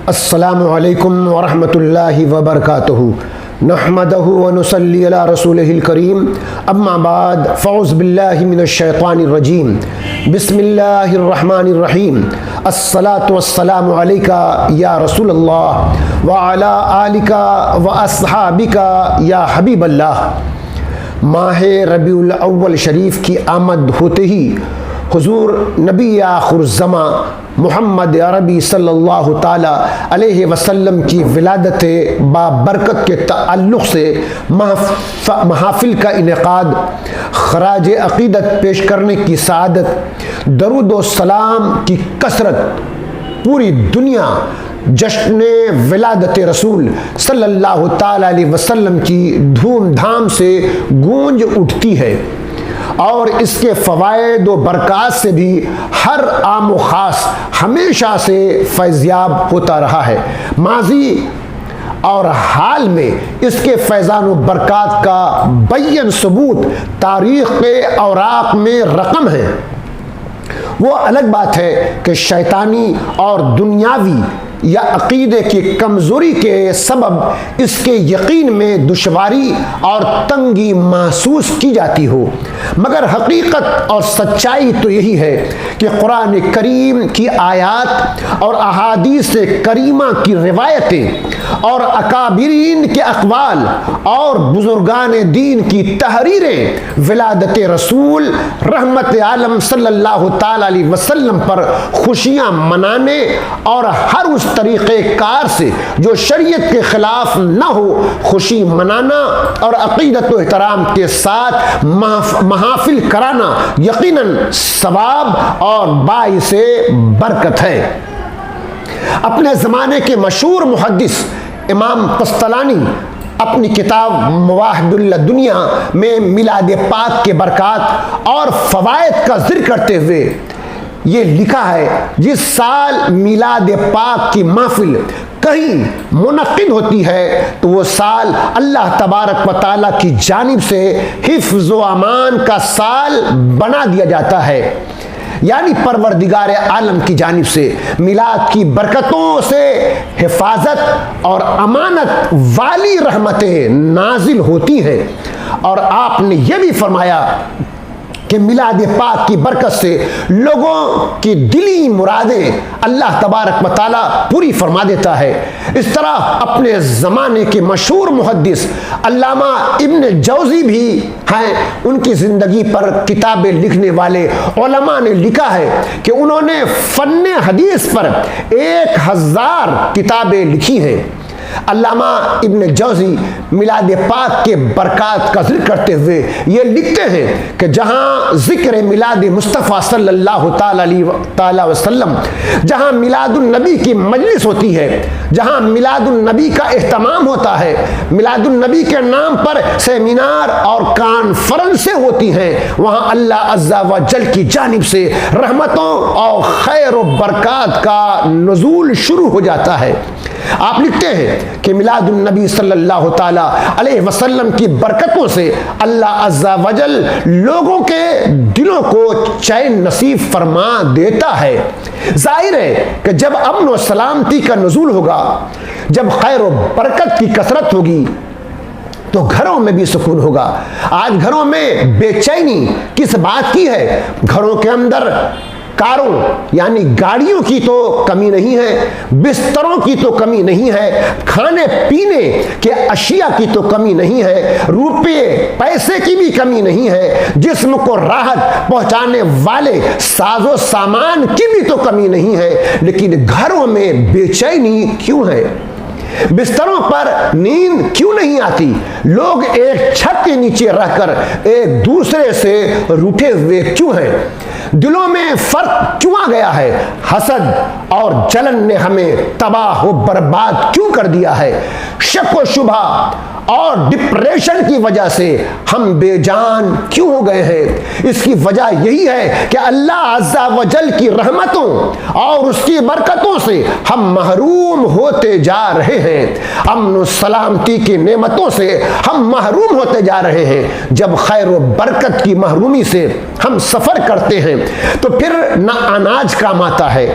السلام علیکم ورحمۃ اللہ وبرکاتہ نحمدہ ونصلی علی رسولہ الکریم اما بعد فاعوذ باللہ من الشیطان الرجیم بسم اللہ الرحمن الرحیم الصلاۃ والسلام علیکہ یا رسول اللہ وعلی آلکہ واصحابکہ یا حبیب اللہ۔ ماہ ربیع الاول شریف کی آمد ہوتے ہی حضور نبی آخر الزماں محمد عربی صلی اللہ تعالی علیہ وسلم کی ولادت بابرکت کے تعلق سے محافل کا انعقاد، خراج عقیدت پیش کرنے کی سعادت، درود و سلام کی کثرت، پوری دنیا جشن ولادت رسول صلی اللہ تعالی علیہ وسلم کی دھوم دھام سے گونج اٹھتی ہے، اور اس کے فوائد و برکات سے بھی ہر عام و خاص ہمیشہ سے فیضیاب ہوتا رہا ہے۔ ماضی اور حال میں اس کے فیضان و برکات کا بین ثبوت تاریخ کے اوراق میں رقم ہے۔ وہ الگ بات ہے کہ شیطانی اور دنیاوی یا عقیدے کی کمزوری کے سبب اس کے یقین میں دشواری اور تنگی محسوس کی جاتی ہو، مگر حقیقت اور سچائی تو یہی ہے کہ قرآن کریم کی آیات اور احادیث کریمہ کی روایتیں اور اکابرین کے اقوال اور بزرگان دین کی تحریریں ولادت رسول رحمت عالم صلی اللہ تعالی علیہ وسلم پر خوشیاں منانے اور ہر اس طریقہ کار سے جو شریعت کے خلاف نہ ہو خوشی منانا اور عقیدت و احترام کے ساتھ محافل کرانا یقیناً ثواب اور باعث برکت ہے۔ اپنے زمانے کے مشہور محدث امام قسطلانی اپنی کتاب مواہب الدنیا میں میلاد پاک کے برکات اور فوائد کا ذکر کرتے ہوئے یہ لکھا ہے، جس سال میلاد پاک کی محفل کہیں منعقد ہوتی ہے تو وہ سال اللہ تبارک و تعالیٰ کی جانب سے حفظ و امان کا سال بنا دیا جاتا ہے، یعنی پروردگار عالم کی جانب سے میلاد کی برکتوں سے حفاظت اور امانت والی رحمتیں نازل ہوتی ہیں۔ اور آپ نے یہ بھی فرمایا کہ میلاد پاک کی برکت سے لوگوں کی دلی مرادیں اللہ تبارک و تعالیٰ پوری فرما دیتا ہے۔ اس طرح اپنے زمانے کے مشہور محدث علامہ ابن جوزی بھی ہیں، ان کی زندگی پر کتابیں لکھنے والے علماء نے لکھا ہے کہ انہوں نے فن حدیث پر 1000 کتابیں لکھی ہیں۔ علامہ ابن جوزی میلاد پاک کے برکات کا ذکر کرتے ہوئے یہ لکھتے ہیں کہ جہاں ذکر میلاد مصطفیٰ صلی اللہ تعالی وسلم، جہاں میلاد النبی کی مجلس ہوتی ہے، جہاں میلاد النبی کا اہتمام ہوتا ہے، میلاد النبی کے نام پر سیمینار اور کانفرنسیں ہوتی ہیں، وہاں اللہ عز و جل کی جانب سے رحمتوں اور خیر و برکات کا نزول شروع ہو جاتا ہے۔ آپ لکھتے ہیں کہ میلاد النبی صلی اللہ تعالی علیہ وسلم کی برکتوں سے اللہ عز و جل لوگوں کے دلوں کو چین نصیب فرما دیتا ہے۔ ظاہر ہے کہ جب امن و سلامتی کا نزول ہوگا، جب خیر و برکت کی کثرت ہوگی تو گھروں میں بھی سکون ہوگا۔ آج گھروں میں بے چینی کس بات کی ہے؟ گھروں کے اندر کاروں یعنی گاڑیوں کی تو کمی نہیں ہے، بستروں کی تو کمی نہیں ہے، کھانے پینے کے اشیاء کی تو کمی نہیں ہے، روپے پیسے کی بھی کمی نہیں ہے، جسم کو راحت پہنچانے والے ساز و سامان کی بھی تو کمی نہیں ہے، لیکن گھروں میں بے چینی کیوں ہے؟ بستروں پر نیند کیوں نہیں آتی؟ لوگ ایک چھت کے نیچے رہ کر ایک دوسرے سے روٹھے ہوئے کیوں ہیں؟ دلوں میں فرق کیوں آ گیا ہے؟ حسد اور جلن نے ہمیں تباہ و برباد کیوں کر دیا ہے؟ شک و شبہ اور ڈپریشن کی وجہ سے ہم بے جان کیوں ہو گئے ہیں؟ اس کی وجہ یہی ہے کہ اللہ عز و جل کی رحمتوں اور اس کی برکتوں سے ہم محروم ہوتے جا رہے ہیں، امن و سلامتی کی نعمتوں سے ہم محروم ہوتے جا رہے ہیں۔ جب خیر و برکت کی محرومی سے ہم سفر کرتے ہیں تو پھر نہ اناج کام آتا ہے،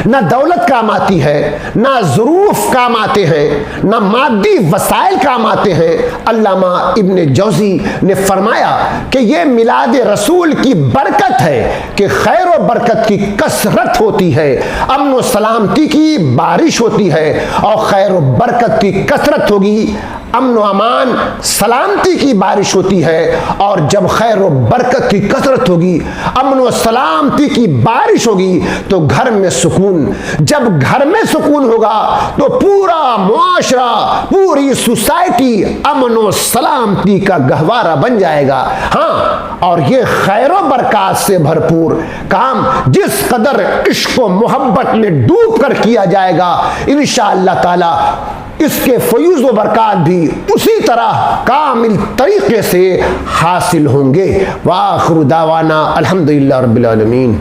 نہ دولت کام آتی ہے، نہ ظروف کام آتے ہیں، نہ مادی وسائل کام آتے ہیں۔ علامہ ابن جوزی نے فرمایا کہ یہ میلاد رسول کی برکت ہے کہ خیر و برکت کی کثرت ہوتی ہے، امن و سلامتی کی بارش ہوتی ہے، اور خیر و برکت کی کثرت ہوگی، امن و امان سلامتی کی بارش ہوتی ہے، اور جب خیر و برکت کی کثرت ہوگی، امن و سلامتی کی بارش ہوگی تو گھر میں سکون، جب گھر میں سکون ہوگا تو پورا معاشرہ، پوری سوسائٹی امن و سلامتی کا گہوارہ بن جائے گا۔ ہاں، اور یہ خیر و برکات سے بھرپور کام جس قدر عشق و محبت میں ڈوب کر کیا جائے گا، انشاءاللہ تعالی اس کے فیوز و برکات بھی اسی طرح کامل طریقے سے حاصل ہوں گے۔ وآخر دعوانا الحمدللہ رب العالمین۔